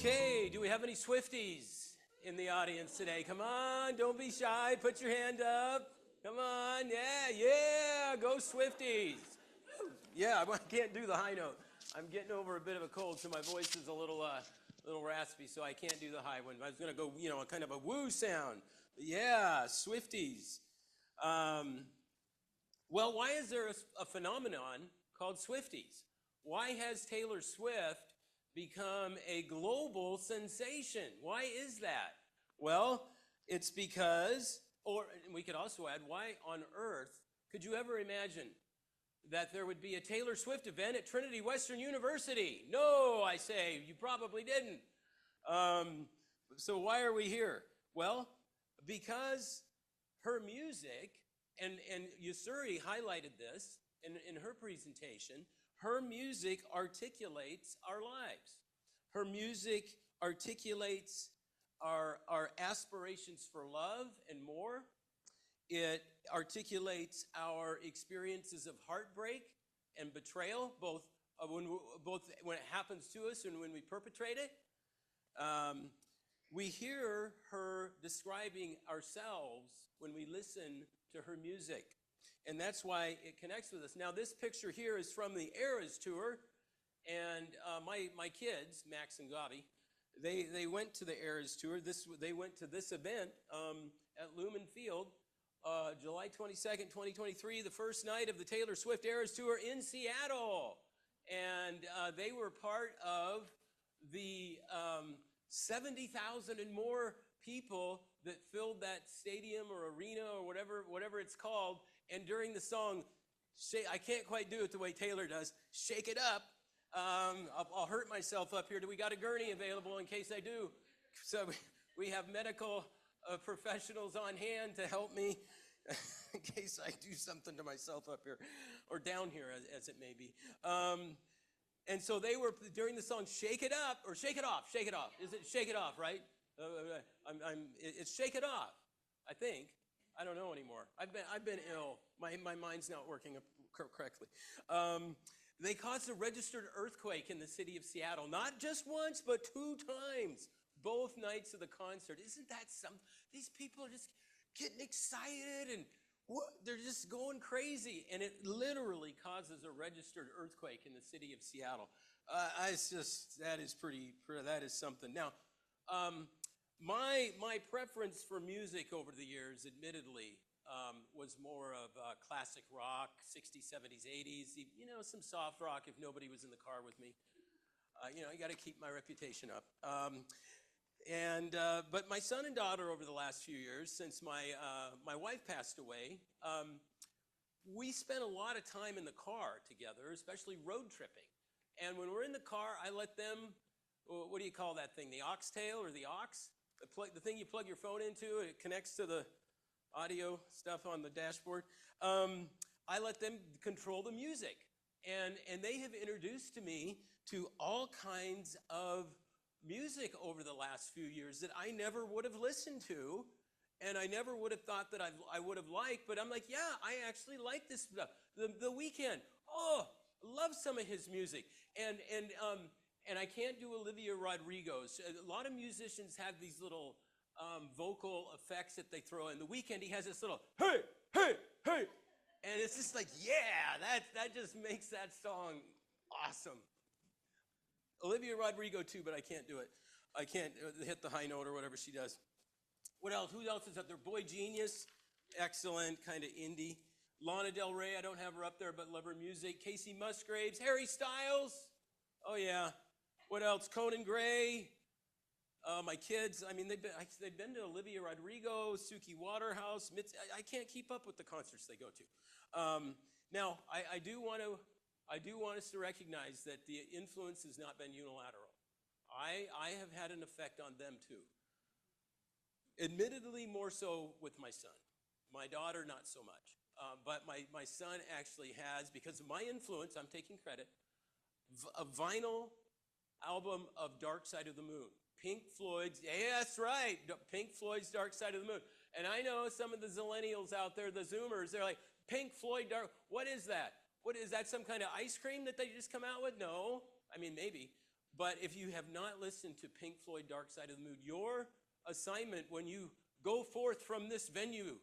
Okay, do we have any Swifties in the audience today? Come on, don't be shy. Put your hand up. Come on, yeah, go Swifties. Yeah, I can't do the high note. I'm getting over a bit of a cold, so my voice is a little raspy, so I can't do the high one. I was gonna go, kind of a woo sound. But yeah, Swifties. Um, well, why is there a phenomenon called Swifties? Why has Taylor Swift become a global sensation? Why is that? Well, it's because, or we could also add, why on earth could you ever imagine that there would be a Taylor Swift event at Trinity Western University? No, I say, you probably didn't. So why are we here? Well, because her music, and Yusuri highlighted this in her presentation, her music articulates our lives. Her music articulates our aspirations for love and more. It articulates our experiences of heartbreak and betrayal, both when it happens to us and when we perpetrate it. We hear her describing ourselves when we listen to her music. And that's why it connects with us. Now, this picture here is from the Eras Tour. And my kids, Max and Gabi, they went to the Eras Tour. They went to this event at Lumen Field, July 22nd, 2023, the first night of the Taylor Swift Eras Tour in Seattle. And they were part of the 70,000 and more people that filled that stadium or arena or whatever it's called. And during the song, I can't quite do it the way Taylor does, Shake It Up. I'll hurt myself up here. Do we got a gurney available in case I do? So we have medical professionals on hand to help me in case I do something to myself up here or down here as it may be. And so they were, during the song, Shake It Up, or Shake It Off, Shake It Off. Is it Shake It Off, right? It's Shake It Off, I think. I don't know anymore. I've been ill. My mind's not working correctly. They caused a registered earthquake in the city of Seattle, not just once, but 2 times, both nights of the concert. Isn't that something? These people are just getting excited and they're just going crazy, and it literally causes a registered earthquake in the city of Seattle. That is something. Now, my preference for music over the years, admittedly, was more of classic rock, 60s, 70s, 80s, some soft rock if nobody was in the car with me. I got to keep my reputation up. But my son and daughter over the last few years, since my wife passed away, we spent a lot of time in the car together, especially road tripping. And when we're in the car, I let them, what do you call that thing, the oxtail or the aux? The thing you plug your phone into, it connects to the audio stuff on the dashboard. I let them control the music. And they have introduced to me to all kinds of music over the last few years that I never would have listened to, and I never would have thought that I would have liked, but I'm like, yeah, I actually like this stuff. The Weeknd, love some of his music. And I can't do Olivia Rodrigo's. A lot of musicians have these little vocal effects that they throw in. The Weeknd, he has this little, hey, hey, hey. And it's just like, yeah, that just makes that song awesome. Olivia Rodrigo too, but I can't do it. I can't hit the high note or whatever she does. What else? Who else is up there? Boy Genius, excellent, kind of indie. Lana Del Rey, I don't have her up there, but love her music. Casey Musgraves, Harry Styles. Oh yeah. What else? Conan Gray. My kids, I mean, they've been to Olivia Rodrigo, Suki Waterhouse. I can't keep up with the concerts they go to. Now, I do want us to recognize that the influence has not been unilateral. I have had an effect on them too. Admittedly, more so with my son. My daughter, not so much. But my son actually has, because of my influence, I'm taking credit, a vinyl album of Dark Side of the Moon. Pink Floyd's, yeah, that's right, Pink Floyd's Dark Side of the Moon. And I know some of the zillennials out there, the Zoomers, they're like, Pink Floyd, what is that? What is that, some kind of ice cream that they just come out with? No, I mean, maybe. But if you have not listened to Pink Floyd, Dark Side of the Moon, your assignment when you go forth from this venue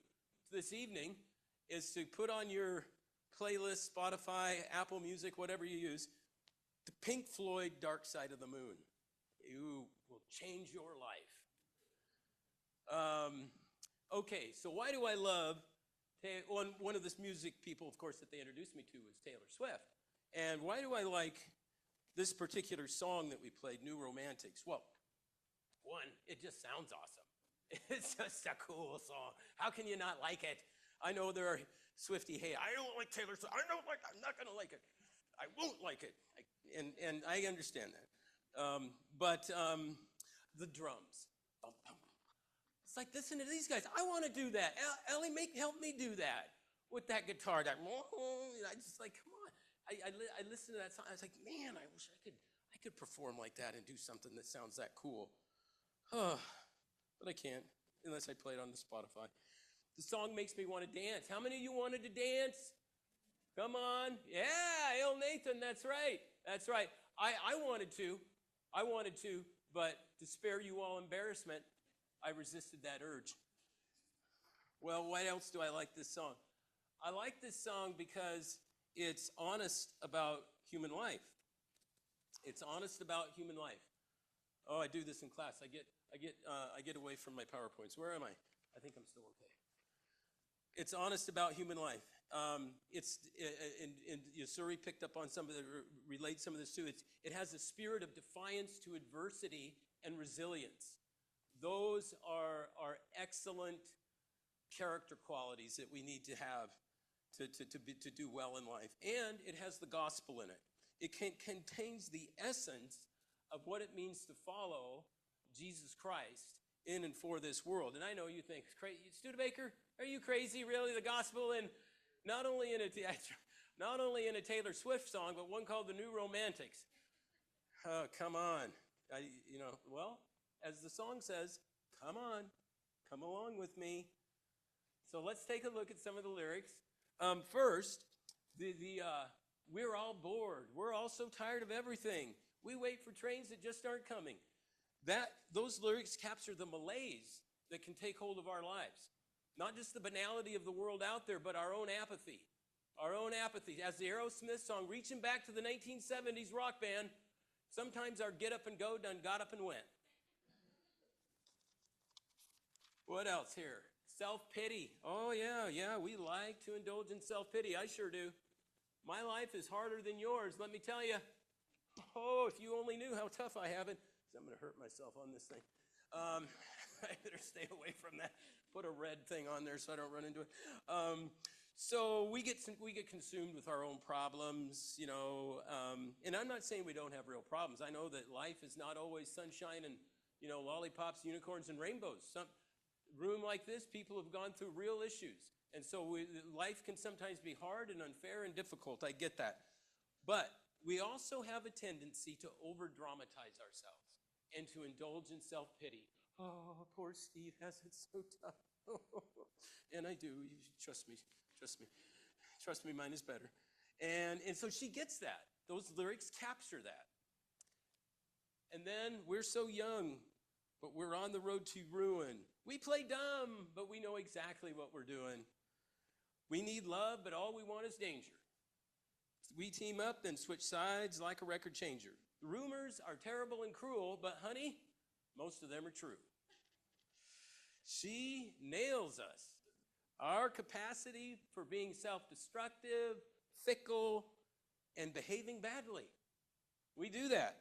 this evening is to put on your playlist, Spotify, Apple Music, whatever you use, the Pink Floyd, Dark Side of the Moon. You will change your life. Okay, so why do I love one of the music people, of course, that they introduced me to was Taylor Swift. And why do I like this particular song that we played, New Romantics? Well, one, it just sounds awesome. It's just a cool song. How can you not like it? I know there are Swiftie, hey, I don't like Taylor Swift. I'm not going to like it. I won't like it. And I understand that. But the drums. Bum, bum. It's like, listen to these guys. I want to do that. Ellie, help me do that with that guitar. I just like, come on. I listened to that song. I was like, man, I wish I could perform like that and do something that sounds that cool. But I can't unless I play it on the Spotify. The song makes me want to dance. How many of you wanted to dance? Come on. Yeah, Il Nathan, that's right. That's right. I wanted to, but to spare you all embarrassment, I resisted that urge. Well, why else do I like this song? I like this song because it's honest about human life. It's honest about human life. Oh, I do this in class. I get away from my PowerPoints. Where am I? I think I'm still okay. It's honest about human life. And Yasuri picked up on some of the, relate some of this too. It has a spirit of defiance to adversity and resilience. Those are excellent character qualities that we need to have to do well in life. And it has the gospel in it. It contains the essence of what it means to follow Jesus Christ in and for this world. And I know you think, Studebaker, are you crazy? Really? The gospel in not only in a Taylor Swift song, but one called the New Romantics. Oh, come on. Well, as the song says, come on, come along with me. So let's take a look at some of the lyrics. First, we're all bored. We're all so tired of everything. We wait for trains that just aren't coming. Those lyrics capture the malaise that can take hold of our lives. Not just the banality of the world out there, but our own apathy. Our own apathy. As the Aerosmith song, reaching back to the 1970s rock band, sometimes our get up and go done got up and went. What else here? Self-pity. Oh, yeah, we like to indulge in self-pity. I sure do. My life is harder than yours, let me tell you. Oh, if you only knew how tough I have it. I'm going to hurt myself on this thing. I better stay away from that. Put a red thing on there so I don't run into it. So we get consumed with our own problems, and I'm not saying we don't have real problems. I know that life is not always sunshine and, lollipops, unicorns, and rainbows. Some room like this, people have gone through real issues. And so life can sometimes be hard and unfair and difficult. I get that. But we also have a tendency to over-dramatize ourselves and to indulge in self-pity. Oh, poor Steve has it so tough. And I do. You trust me. Trust me, mine is better. And so she gets that. Those lyrics capture that. And then we're so young, but we're on the road to ruin. We play dumb, but we know exactly what we're doing. We need love, but all we want is danger. We team up, then switch sides like a record changer. The rumors are terrible and cruel, but honey, most of them are true. She nails us. Our capacity for being self-destructive, fickle, and behaving badly. We do that.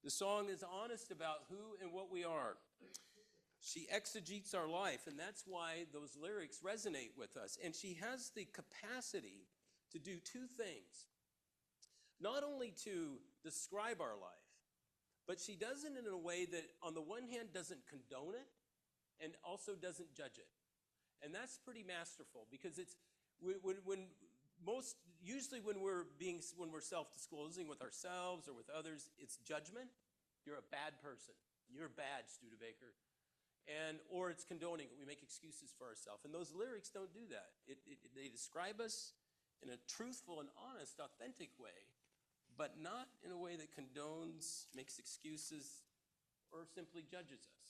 The song is honest about who and what we are. She exegetes our life, and that's why those lyrics resonate with us. And she has the capacity to do two things. Not only to describe our life, but she does it in a way that, on the one hand, doesn't condone it, and also doesn't judge it. And that's pretty masterful, because it's usually when we're self-disclosing with ourselves or with others, it's judgment. You're a bad person. You're bad, Studebaker. Or it's condoning it. We make excuses for ourselves. And those lyrics don't do that. They describe us in a truthful and honest, authentic way, but not in a way that condones, makes excuses, or simply judges us.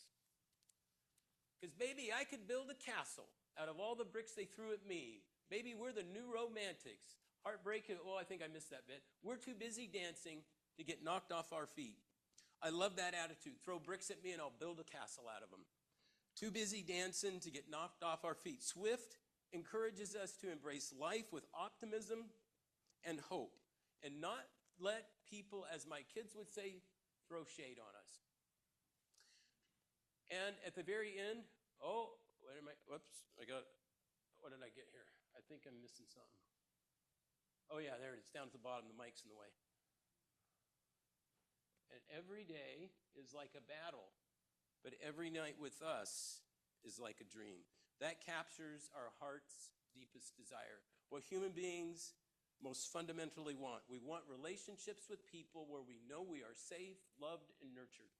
Because baby, I could build a castle out of all the bricks they threw at me. Baby, we're the new romantics. Heartbreak, oh, I think I missed that bit. We're too busy dancing to get knocked off our feet. I love that attitude. Throw bricks at me and I'll build a castle out of them. Too busy dancing to get knocked off our feet. Swift encourages us to embrace life with optimism and hope and not let people, as my kids would say, throw shade on us. And at the very end, what did I get here? I think I'm missing something. Oh yeah, there it is, down at the bottom, the mic's in the way. And every day is like a battle, but every night with us is like a dream. That captures our heart's deepest desire. What human beings most fundamentally want. We want relationships with people where we know we are safe, loved, and nurtured.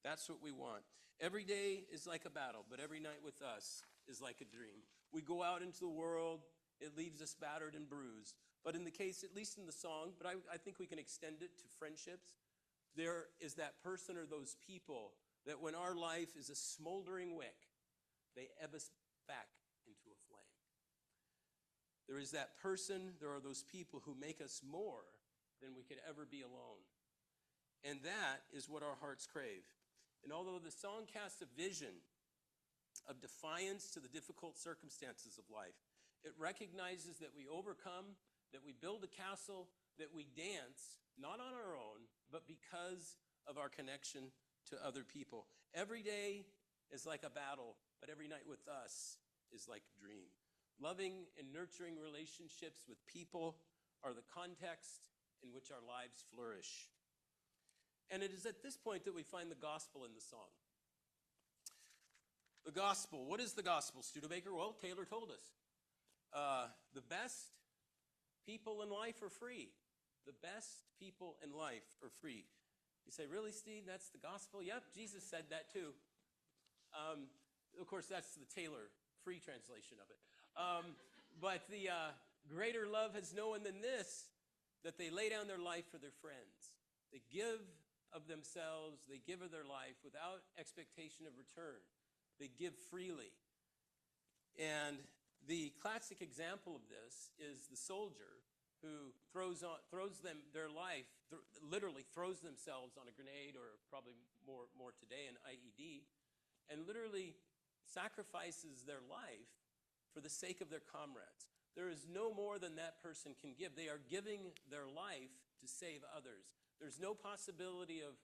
That's what we want. Every day is like a battle, but every night with us is like a dream. We go out into the world, it leaves us battered and bruised. But in the case, at least in the song, but I think we can extend it to friendships, there is that person or those people that when our life is a smoldering wick, they ebb us back into a flame. There is that person, there are those people who make us more than we could ever be alone. And that is what our hearts crave. And although the song casts a vision of defiance to the difficult circumstances of life, it recognizes that we overcome, that we build a castle, that we dance, not on our own, but because of our connection to other people. Every day is like a battle, but every night with us is like a dream. Loving and nurturing relationships with people are the context in which our lives flourish. And it is at this point that we find the gospel in the song. The gospel. What is the gospel, Studebaker? Well, Taylor told us. The best people in life are free. The best people in life are free. You say, really, Steve? That's the gospel? Yep, Jesus said that too. Of course, that's the Taylor free translation of it. But the greater love has no one than this, that they lay down their life for their friends. They give of themselves, they give of their life without expectation of return. They give freely. And the classic example of this is the soldier who throws their life, literally throws themselves on a grenade, or probably more today, an IED, and literally sacrifices their life for the sake of their comrades. There is no more than that person can give. They are giving their life to save others. There's no possibility of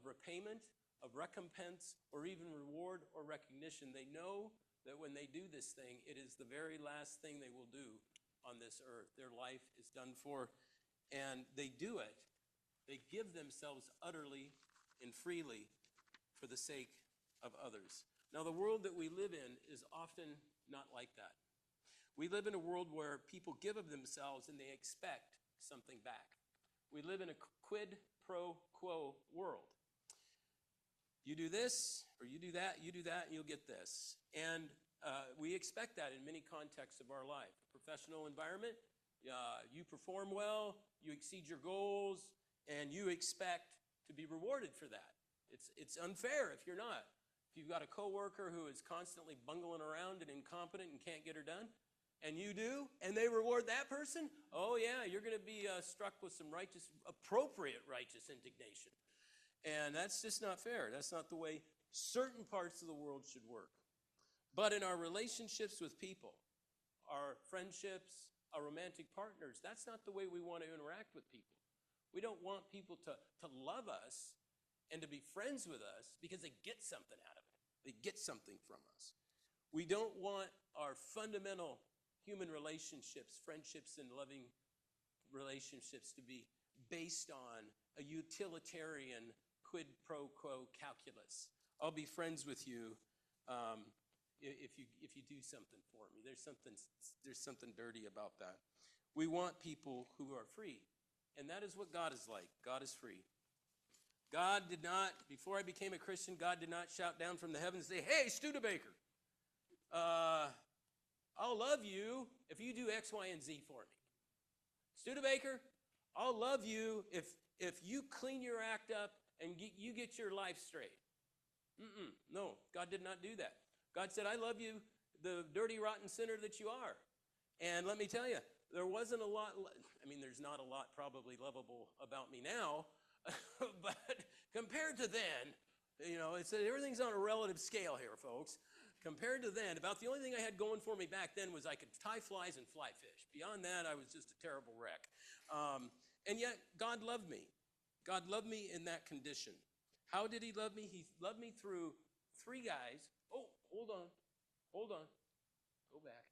repayment, of recompense, or even reward or recognition. They know that when they do this thing, it is the very last thing they will do on this earth. Their life is done for, and they do it. They give themselves utterly and freely for the sake of others. Now, the world that we live in is often not like that. We live in a world where people give of themselves and they expect something back. We live in a quid pro quo world. You do this, or you do that, and you'll get this. And we expect that in many contexts of our life. Professional environment, you perform well, you exceed your goals, and you expect to be rewarded for that. It's unfair if you're not. If you've got a coworker who is constantly bungling around and incompetent and can't get her done, and you do, and they reward that person, oh yeah, you're going to be struck with some appropriate righteous indignation. And that's just not fair. That's not the way certain parts of the world should work. But in our relationships with people, our friendships, our romantic partners, that's not the way we want to interact with people. We don't want people to love us and to be friends with us because they get something out of it. They get something from us. We don't want our fundamental human relationships, friendships, and loving relationships to be based on a utilitarian quid pro quo calculus. I'll be friends with you if you do something for me. There's something dirty about that. We want people who are free, and that is what God is like. God is free. God did not, before I became a Christian, God did not shout down from the heavens and say, hey, Studebaker, I'll love you if you do X, Y, and Z for me. Studebaker, I'll love you if you clean your act up and you get your life straight. No, God did not do that. God said, I love you, the dirty, rotten sinner that you are. And let me tell you, there wasn't a lot, I mean, there's not a lot probably lovable about me now, but compared to then, you know, everything's on a relative scale here, folks. Compared to then, about the only thing I had going for me back then was I could tie flies and fly fish. Beyond that, I was just a terrible wreck. And yet, God loved me. God loved me in that condition. How did he love me? He loved me through three guys. Oh, hold on. Hold on. Go back.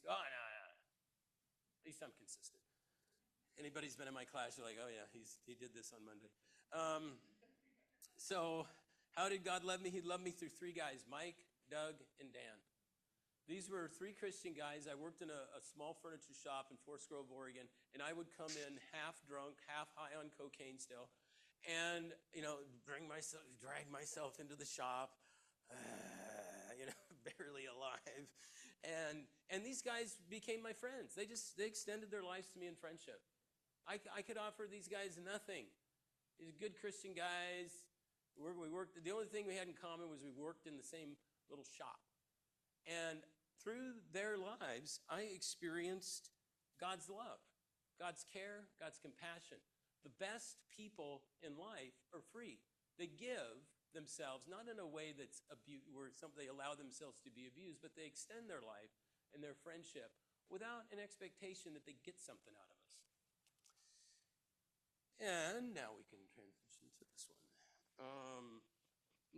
Oh, no. At least I'm consistent. Anybody's been in my class, you're like, oh yeah, he did this on Monday. So how did God love me? He loved me through three guys, Mike, Doug, and Dan. These were three Christian guys. I worked in a small furniture shop in Forest Grove, Oregon, and I would come in half drunk, half high on cocaine still, and, you know, drag myself into the shop, you know, barely alive. And these guys became my friends. They extended their lives to me in friendship. I could offer these guys nothing. These good Christian guys. We worked. The only thing we had in common was we worked in the same little shop. And through their lives, I experienced God's love, God's care, God's compassion. The best people in life are free. They give themselves, not in a way that's where they allow themselves to be abused, but they extend their life and their friendship without an expectation that they get something out of us. And now we can transition to this one.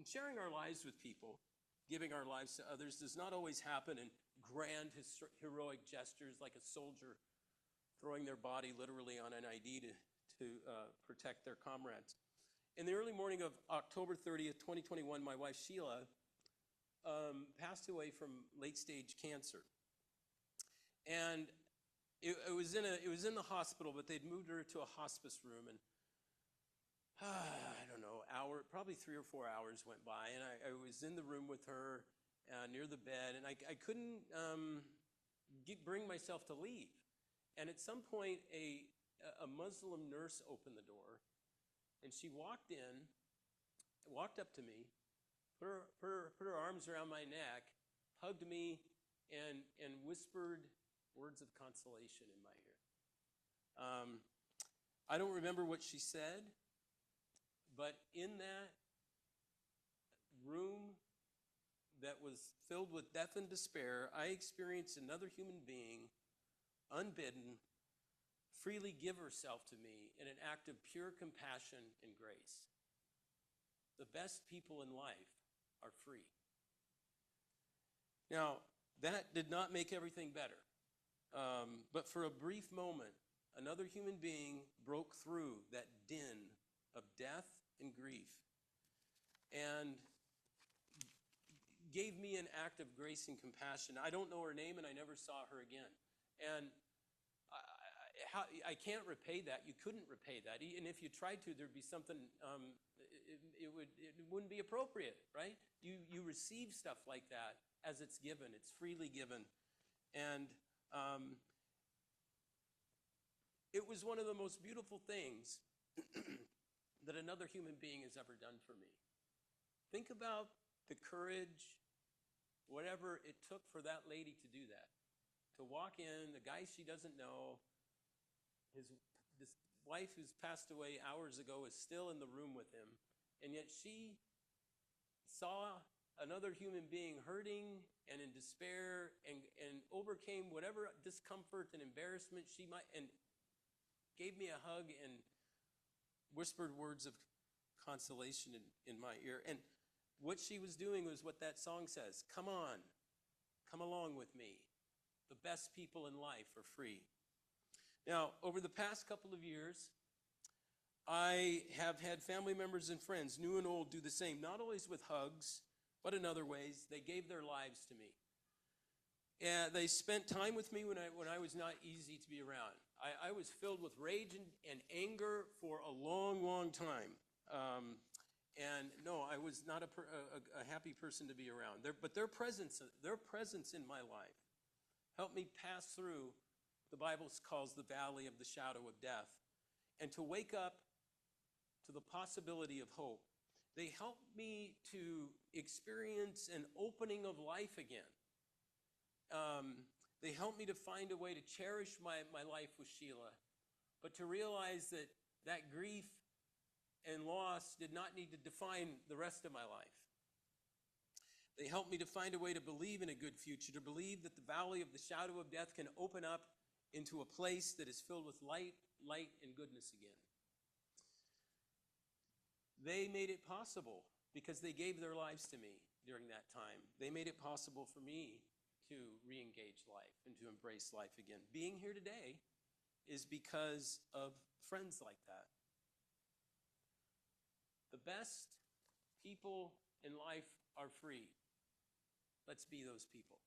Sharing our lives with people, giving our lives to others, does not always happen in grand, heroic gestures like a soldier throwing their body literally on an ID to protect their comrades. In the early morning of October 30th, 2021, my wife Sheila passed away from late-stage cancer. And it was in the hospital, but they'd moved her to a hospice room, and I don't know, probably 3 or 4 hours went by, and I was in the room with her near the bed, and I couldn't bring myself to leave. And at some point, a Muslim nurse opened the door, and she walked up to me, put her arms around my neck, hugged me, and whispered words of consolation in my ear. I don't remember what she said, but in that room that was filled with death and despair, I experienced another human being, unbidden, freely give herself to me in an act of pure compassion and grace. The best people in life are free. Now, that did not make everything better. But for a brief moment, another human being broke through that din of death and grief and gave me an act of grace and compassion. I don't know her name, and I never saw her again. And I can't repay that. You couldn't repay that. And if you tried to, there'd be something, it wouldn't be appropriate, right? You receive stuff like that as it's given. It's freely given. And it was one of the most beautiful things that another human being has ever done for me. Think about the courage, whatever it took for that lady to do that. To walk in, the guy she doesn't know, this wife who's passed away hours ago is still in the room with him, and yet she saw another human being hurting and in despair and overcame whatever discomfort and embarrassment she might, and gave me a hug and whispered words of consolation in my ear. And what she was doing was what that song says, come on, come along with me. The best people in life are free. Now, over the past couple of years, I have had family members and friends, new and old, do the same, not always with hugs, but in other ways. They gave their lives to me. And they spent time with me when I was not easy to be around. I was filled with rage and anger for a long, long time. And no, I was not a happy person to be around. But their presence in my life helped me pass through the Bible calls the valley of the shadow of death, and to wake up to the possibility of hope. They helped me to experience an opening of life again. They helped me to find a way to cherish my life with Sheila, but to realize that that grief and loss did not need to define the rest of my life. They helped me to find a way to believe in a good future, to believe that the valley of the shadow of death can open up into a place that is filled with light, and goodness again. They made it possible because they gave their lives to me during that time. They made it possible for me to re-engage life and to embrace life again. Being here today is because of friends like that. The best people in life are free. Let's be those people.